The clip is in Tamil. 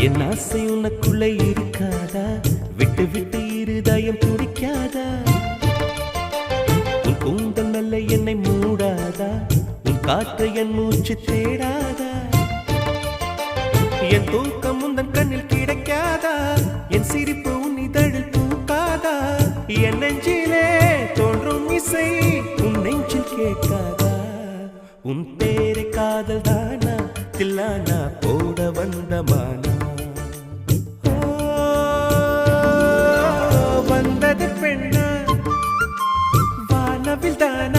என் ஆசை உனக்குள்ளே இருக்காதா? விட்டு விட்டு இருதயம் துடிக்காதா? உன் கூந்தல் நல்ல என்னை மூடாதா? உன் காற்று என் மூச்சு தேடாதா? என் தூக்கம் உந்தன் கண்ணில் கிடைக்காதா? என் சிரிப்பு உன் இதழில் பூக்காதா? என் நெஞ்சிலே தோன்றும் இசை உன் நெஞ்சில் கேட்காதா? உன் பேரை காதல் தானா தில்லானா போட வந்தமானா? வந்தது பெண்ணா வானவில் தானா?